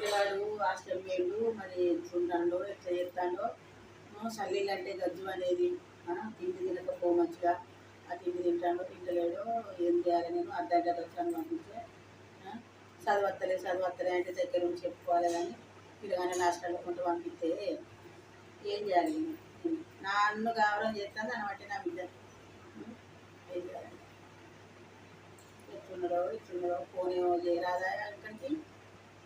పిల్లవాడు హాస్టల్ వేడు మరి ఉంటాడో ఎట్లా చేస్తాడో చల్లీలు అంటే గజ్జు అనేది తిండి తినకపో మంచిగా ఆ తిండి తింటాడో తింటలేడో ఏం చేయాలి నేను అర్ధగంట వచ్చాను పంపించే చదువత్తలే అంటే దగ్గర నుంచి చెప్పుకోవాలి కానీ పిల్లగానే హాస్టల్లో కొంత పంపిస్తే ఏం చేయాలి నా అన్ను గౌరవం చేస్తాను దాన్ని బట్టి నా బిడ్డ ఏం చేయాలి ఎట్లున్నారో ఫోన్ ఏమో చేయరాదా ఇక్కడికి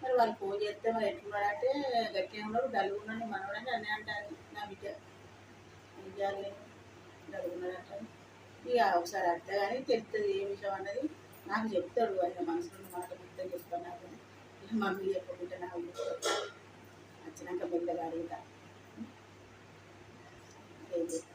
మరి వాళ్ళు ఫోన్ చేస్తే మరి ఎట్లున్నారంటే గట్టిగా ఉన్నారు డల్గా ఉన్నాను మనవడని అన్నీ అంటారు నా బిడ్డ ఏం చేయాలి డల్గా ఉన్నారంటారు ఇక ఒకసారి అర్థం కానీ తెలుస్తుంది ఏ విషయం అన్నది నాకు చెప్తాడు ఆయన మనసులో మాట మొత్తం చెప్తాను నాకు మమ్మీ చెప్పకుంటే నాకు వచ్చినాక మెల్లగా అడుగుతా ఏం చేస్తాను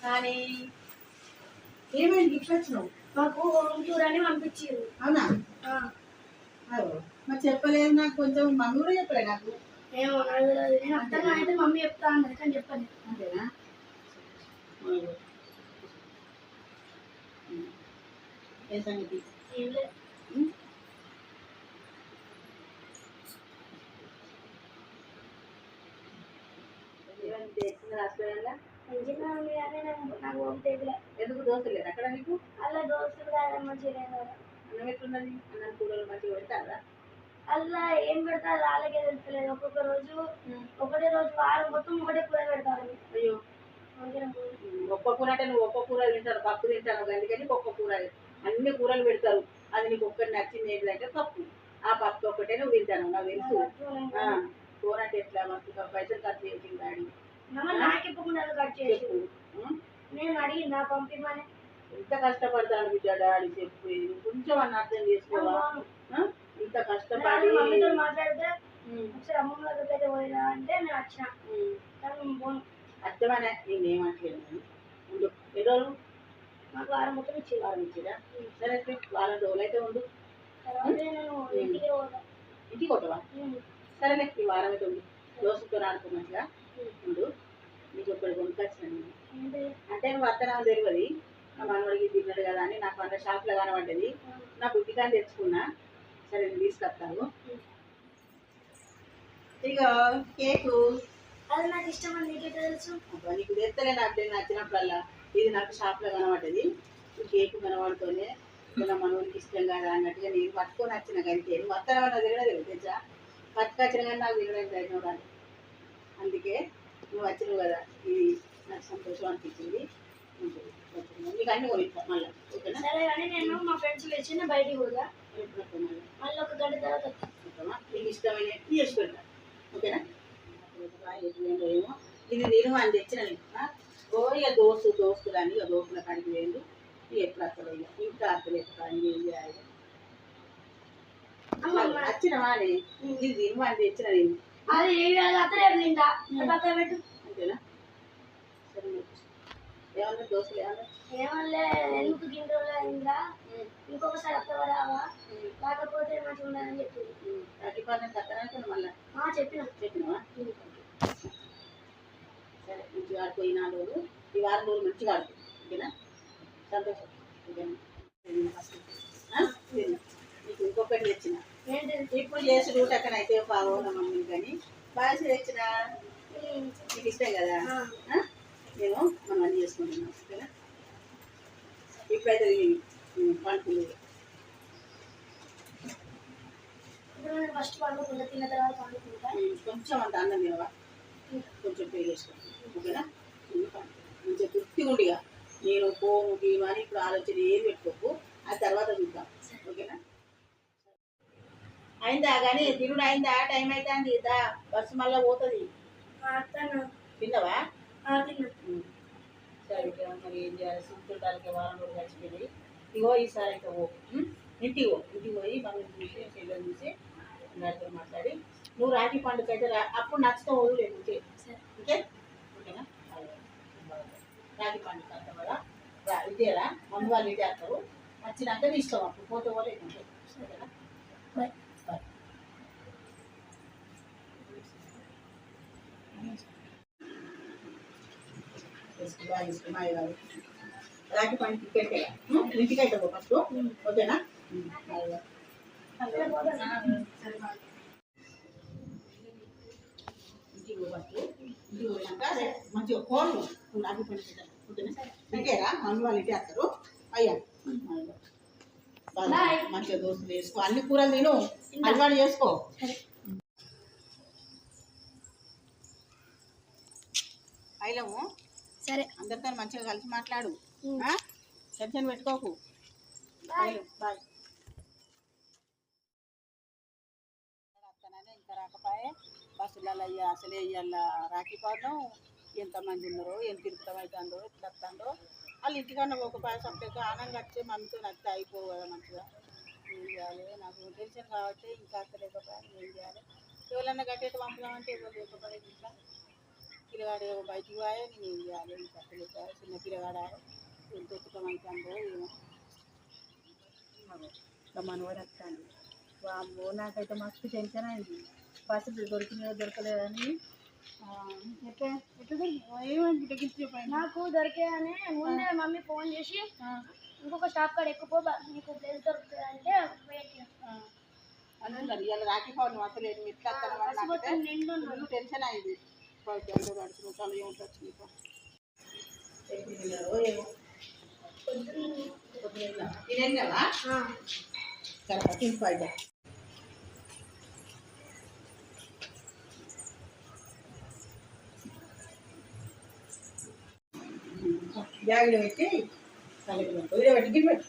కానీ ఏమైంది గిఫ్ట్ వచ్చినావు మాకు హోమ్ టూర్ అని పంపించారు. అవునా? మరి చెప్పలేదు నాకు కొంచెం మమ్మీ కూడా చెప్పలే నాకు ఏమో నేను అర్థం అయితే మమ్మీ చెప్తా అన్నది కానీ చెప్పండి అంతేనా ఏ సంగతి ఏం లేదు హాస్పిటల్లో మంచిగా ఉంది కానీ నాకు హోమ్ టేబుల్ ఎందుకు దోశలు లేదు అక్కడ నీకు అలా దోస్తులు కాదు మంచిగా అన్నం ఎట్లున్నది అన్నం కూరలు మంచిగా పెడతారా అలా ఏం పెడతారు వాళ్ళకే తెలుస్తలేదు ఒక్కొక్క రోజు ఒకటే రోజు వారం మొత్తం ఒకటే కూర పెడతారు. అయ్యో ఒక్క కూర అంటే నువ్వు ఒక్క కూర తింటారు పప్పు తింటాను అందుకని ఒక్క కూర అన్ని కూరలు పెడతారు అది నీకు ఒక్కటి నచ్చింది ఏంటంటే పప్పు ఆ పప్పు ఒక్కటే నువ్వు తింటాను నాకు తెలుసు కూర అంటే ఎట్లా మస్తు పైసలు ఖర్చు చేసింది డాడీ నాకెప్పకుండా కట్ చేసి నేను అడిగిందా పంపిమని ఇంత కష్టపడతాను బిడ్డ డాడీ చెప్పు కొంచెం అన్న అర్థం చేసుకోవా ఇంత కష్టపడి మమ్మీతో మాట్లాడితే ఒకసారి అమ్మమ్మ దగ్గరికి పోయినా అంటే నేను వచ్చిన కానీ పోను అర్థమైనా నేనేమట్లేదు ముందు ఎన్ని రోజులు మాకు వారం మొత్తం ఇచ్చి వారం ఇచ్చిరా సరే వారం రోజులు అయితే ఉండు నేను ఇంటికి పోతా ఇంటికి కొట్టవా సరేలే ఈ వారం అయితే ఉండు దోశతో ఆడుకున్నట్టుగా ఉండు నీకు ఒకటి కొనుకొచ్చినాను అంటే నువ్వు అత్తనామో తెలియదు నా మనవడికి తిన్నాడు కదా అని నాకు అంత షాప్లో కనబడ్డది నా బుద్ధికాన్ని తెచ్చుకున్నా సరే నేను తీసుకొస్తాను ఇక కేకు అది నాకు ఇష్టం అని నీకే తెలుసు నీకు తెస్తలే నాకు నచ్చినప్పుడల్లా ఇది నాకు షాప్లో కనబడ్డది కేకు కనబడుతూనే నా మనవడికి ఇష్టం కదా అన్నట్టుగా నేను పట్టుకొని వచ్చిన కంటే నువ్వు అత్తనామన్నా తినలేదు తెలుసా పట్టుకొచ్చిన కానీ నాకు తినడానికి ధైర్యం రాదు అందుకే నువ్వు వచ్చినావు కదా ఇది నాకు సంతోషం అనిపించింది నీకు అన్ని కొనిస్తా మళ్ళీ ఓకేనా సరే కానీ నేను మా ఫ్రెండ్స్ వచ్చిన బయటికి పోదా మళ్ళీ ఒక గంట తర్వాత వస్తామా నీకు ఇష్టమైన చేసి పెడతా ఓకేనా ఏమో ఇది నేను అని తెచ్చిన ఇక దోస్తులు అని ఇక దోస్తుల కాడికి వేయండు ఇక ఎప్పుడు వస్తుంది ఇక ఇంకా అత్తలేదు కానీ ఏం చేయాలి వచ్చినవా అని ఇది తిను అని తెచ్చిన నేను అది అత్తలేదు తింటా పెట్టు అంతేనా సరే ఏమన్నా దోశలు ఏమన్నా ఎందుకు గిన్నె రోజులు అయిందా ఇంకొకసారి అత్తవరావా లేకపోతే మంచిగా ఉండదని చెప్పింది అగ్గిపాలను కట్టడానికి మళ్ళీ చెప్పినవా సరే మంచిగా ఆడుకోయి 4 రోజులు ఈ వారం రోజులు మంచిగా ఆడుకో ఓకేనా సంతోషం ఓకేనా నీకు ఇంకొకటి తెచ్చిన ఇప్పుడు చేసి రూట్ అక్కడ అయితే బాగోనా మమ్మీ కానీ బాగా తెచ్చిన నీకు ఇష్టం కదా నేను మనం అన్నీ చేసుకుంటున్నాం ఓకేనా ఇప్పుడైతే పండుకుంది ఫస్ట్ పండుకుంటా తిన్న తర్వాత పండుకుంటా కొంచెం అంత అన్నం తినవా కొంచెం పే చేసుకోండి ఓకేనా మంచిగా తృప్తిగా ఉండిగా నేను పోను గీను అని ఇప్పుడు ఆలోచన ఏం పెట్టుకోకు ఆ తర్వాత చూద్దాం ఓకేనా అయిందా కానీ తిరుడు అయిందా టైం అయితే అండి బస్సు మళ్ళీ పోతుంది తిన్నావా సరే మరి ఏం చేయాలి చుట్టాలకి వారం రోజులు కలిసిపోయి ఇగో ఈసారి అయితే ఇంటికి పోయి మనం చూసి చెల్లెలు చూసి అందరితో మాట్లాడి నువ్వు రాఖీ పండుగ అయితే అప్పుడు నచ్చుతో వదిలేదు ఓకే ఓకేనా రాఖీ పండుగ అంటాం కదా ఇదేరా మమ్మీ వాళ్ళు ఇదే అంటారు వచ్చినాక తీసుకో అప్పుడు పోతే పోతే సరేనా బాయ్. బాయ్. బాగా మాయ గారు రాఖీ పండుగ టికెట్ ఇంటికి అయితే ఫస్ట్ ఓకేనా మాయ గారు అక్కడే పోతాను. సరే బాయ్. ఇంటికి ఫస్ట్ ఇంటికి పోయాక మంచిగా కోళ్ళు రాఖీ పండుగ ఓకేనా ఇంకేరా మమ్మీ వాళ్ళు ఇంటి వస్తారు అయ్యా మంచిగా దోశలు వేసుకో అన్ని కూరలు తిను అలవాటు చేసుకో అయిలము సరే అందరితో మంచిగా కలిసి మాట్లాడు టెన్షన్ పెట్టుకోకు బాయ్ బాయ్ వస్తానని ఇంకా రాకపోయే బస్సులలో అసలే ఇవాళ రాఖీ పాడడం ఎంతమంది ఉన్నారో ఎంత తిరుగుతాం అవుతుందో ఎట్లా వస్తుందో వాళ్ళు ఇంటికన్నా ఒక పాయ సపరేట్గా ఆనందంగా వచ్చి మమ్మీతో నచ్చితే అయిపోవు కదా మంచిగా ఏం చేయాలి నాకు టెన్షన్ కాబట్టి ఇంకా అక్కలేకపోయా ఏం చేయాలి ఎవరన్నా కట్టేట్టు పంపుదామంటే ఎవరు లేకపోయే ఇంట్లో పిల్లగాడు బయటికి పోయా నేను ఏం చేయాలి ఇంకా అక్కలేకపోయా చిన్న పిల్లగాడ ఎంత ఎత్తుకోమంటుందో ఏమో ఇంకా మనవాడు వస్తాను వామ్మో నాకైతే మస్తు టెన్షన్ అయింది బస్సు దొరికినాయో దొరకలేదని ఎట్లా ఎట్లా ఏమైంది టికెట్ చెప్పండి నాకు దొరికాయని ముందే మమ్మీ ఫోన్ చేసి ఇంకొక స్టాప్ కాడ ఎక్కువ నీకు ప్లేస్ దొరుకుతుంది అంటే వెయిట్ అందుకని ఇవాళ రాఖీ పౌర్ణమి అసలు ఎట్లా వస్తాను టెన్షన్ అయింది గడుచుకుంటాను ఏముంటుంది నీకు ఏమో తినేదా సరే తినిపోయిదా బ్యాగ్లో పెట్టి ఇదే పెట్టి పెట్టు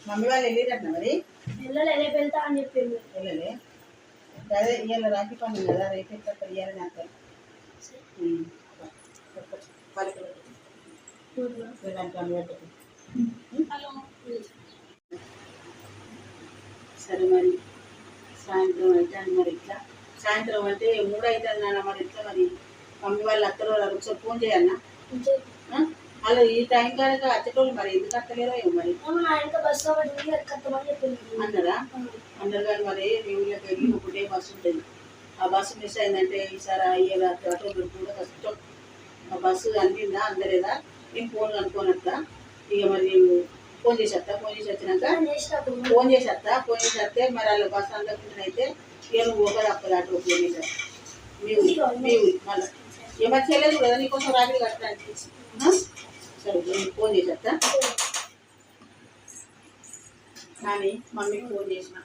మమ్మీ వాళ్ళు వెళ్ళిరట్న మరి పిల్లలు రేపు వెళ్తా అని చెప్పింది. వెళ్ళలే అదే ఇవాళ రాఖీ పండుగ కదా రేపు ఎక్కడ ఇవ్వాలి నాకు సరే మరి సాయంత్రం అయితే అని మరి ఇట్లా సాయంత్రం అంటే 3 అవుతుంది నాన్న మరి ఇట్లా మరి మమ్మీ వాళ్ళు అత్తరు వాళ్ళు ఒకసారి ఫోన్ చేయన్నా అలా ఈ టైం కనుక వచ్చేటోళ్ళు మరి ఎందుకు అత్తలేరో ఏమో మరి అన్నారా అన్నారు కానీ మరి మీ ఊళ్ళోకి వెళ్ళి ఒకటే బస్సు ఉంటుంది ఆ బస్సు మిస్ అయిందంటే ఈసారి అయ్యే ఆటో కూడా కష్టం ఆ బస్సు అందిందా అందలేదా నేను ఫోన్ అనుకోనట్లా ఇక మరి నేను ఫోన్ చేసి వచ్చినాక ఫోన్ చేసి వస్తే మరి వాళ్ళ బస్సు అందకుండానైతే ఇక నువ్వు ఒక తప్పదు ఆటో ఫోన్ చేశారు మీ ఊరి మళ్ళీ ఏమన్నా చేయలేదు కదా నీకోసం రాత్రి కట్టడానికి సరే నేను ఫోన్ చేసేస్తా కానీ మమ్మీకి ఫోన్ చేసిన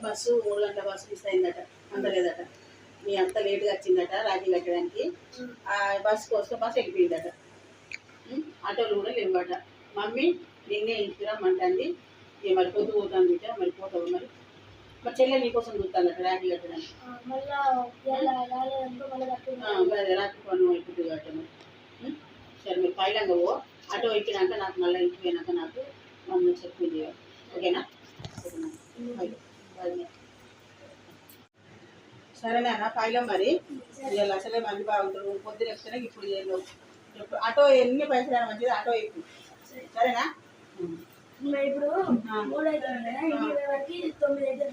బస్సు 3 గంటల బస్సు మిస్ అయిందట అందలేదట మీ అంత లేట్గా వచ్చిందట రాఖీ కట్టడానికి ఆ బస్సు కోసం బస్సు వెళ్ళిపోయిందట ఆటోలు కూడా లేవట మమ్మీ నిన్నే ఇంటికి రమ్మంటుంది ఇక మరి పొద్దు పోతాను బిడ్డ మరి పోతావు మరి మరి చెల్లె నీకోసం చూస్తానట రాఖీ కట్టడానికి రాఖీ పన్ను అయిపోతుంది కాబట్టి మరి సరే మీరు పైలంగా పో ఆటో ఎక్కినాక నాకు మళ్ళీ ఇంటికి పోయినాక నాకు మమ్మల్ని చెప్పి చేయాలి ఓకేనా సరేనా అన్న పైలం మరి ఇవాళ అసలే మంది బాగుంటారు పొద్దున ఎక్కినా ఇప్పుడు చేయలేవు ఆటో ఎన్ని పైసలు అయినా మంచిది ఆటో ఎక్కువ సరేనా ఇప్పుడు 3 అవుతుంది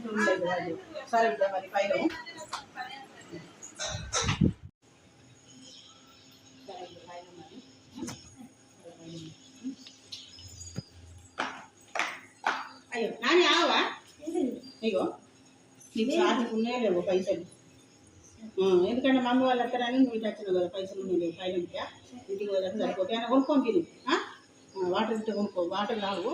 9 అవుతుంది సరే మరి పైలం అయ్యో నాని ఆవా అయ్యో నీకు సార్లు ఉన్నాయో లేవు పైసలు ఎందుకంటే మమ్మీ వాళ్ళు వస్తారని నువ్వు ఇటు వచ్చినావు కదా పైసలు ఉన్నాయి పైలంటే ఇంటికి పోయాక సరిపోతే అయినా కొనుక్కొని తిను వాటర్ ఇంటి కొనుక్కో వాటర్ రావు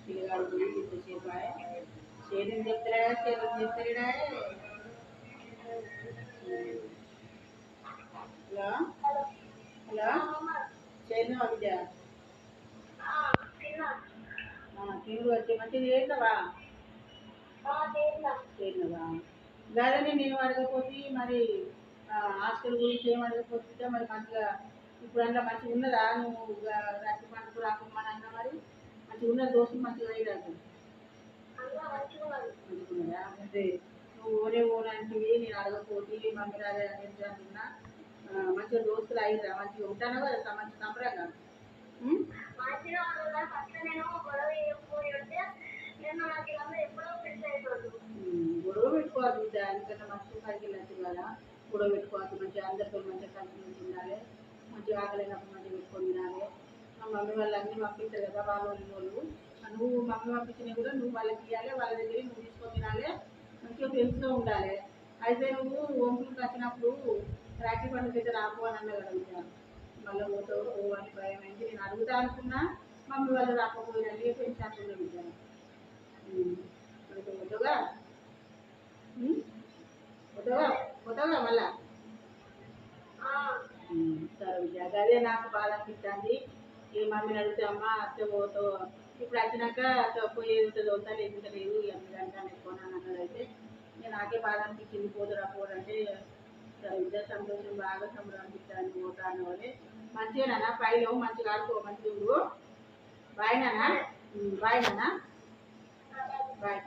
పిల్లగాడు సేద్యం చెప్తాడా హలో హలో చేరినావా బిడ్డ తిరుగు వచ్చి మంచిగా చేరినావా చేరినావా కాదని నేను అడగపోతే మరి హాస్టల్ గురించి ఏం అడగపోతుంటే మరి మంచిగా ఇప్పుడు అందులో మంచిగా ఉన్నదా? నువ్వు రాత్రి పండుగ రాకుండా అన్న మరి మంచిగా ఉన్న దోస్తులు మంచిగా అయ్యారు. మంచిగా ఉన్నదా? అదే నువ్వు ఓనంటివి నేను అడగపోతే మమ్మీ రాదే అంటున్నా. మంచిగా దోస్తులు అయ్యారా? మంచిగా ఉంటాను కదా మంచి సంబరంగా. గొడవ పెట్టుకోవద్దు బిడ్డ, ఎందుకంటే మంచి పైకి వెళ్ళచ్చు కదా. గొడవ పెట్టుకోవద్దు, మంచిగా అందరితో మంచిగా కలిసి మంచి ఉండాలి. మంచిగా ఆకలినప్పుడు మంచిగా పెట్టుకొని తినాలి. మా మమ్మీ వాళ్ళు అన్నీ పంపిస్తారు కదా వాళ్ళు నువ్వు మమ్మీ పంపించినవి కూడా నువ్వు వాళ్ళకి ఇవ్వాలి, వాళ్ళ దగ్గర నువ్వు తీసుకొని తినాలి. మంచిగా ఫ్రెండ్స్గా ఉండాలి. అయితే నువ్వు ఓంపులకు వచ్చినప్పుడు రాఖీ పండుగ అయితే రాకు అని అన్నా కదా బిడ్డ. మళ్ళీ పోతావు పోవని భయం అయింది. నేను అడుగుతా అనుకున్నా మమ్మీ వాళ్ళు రాకపోయినా ఫ్రెండ్స్ అంటున్నా బిడ్డ. పోతావుగా పోతావా పోతావుగా మళ్ళా. సరే బిడ్డ, అదే నాకు బాధ అనిపిస్తుంది. ఈ మమ్మీని అడిగితే అమ్మ అత్త పోతావు ఇప్పుడు వచ్చినాక అత్త పోయేది ఉంటుంది వద్దా లేకుంటే లేదు ఎందుకంటే ఎక్కువ అన్నదైతే నాకే బాధ అనిపించింది. పోతురా పోరంటే ఇద్దరు సంతోషం బాగా సంబరం అనిపిస్తుంది. పోతా అన్న వాళ్ళే మంచిగానా పైలో మంచిగా ఆడుకో మంచిగా ఉండు. బాయ్ నానా బాయ్ నానా బాయ్.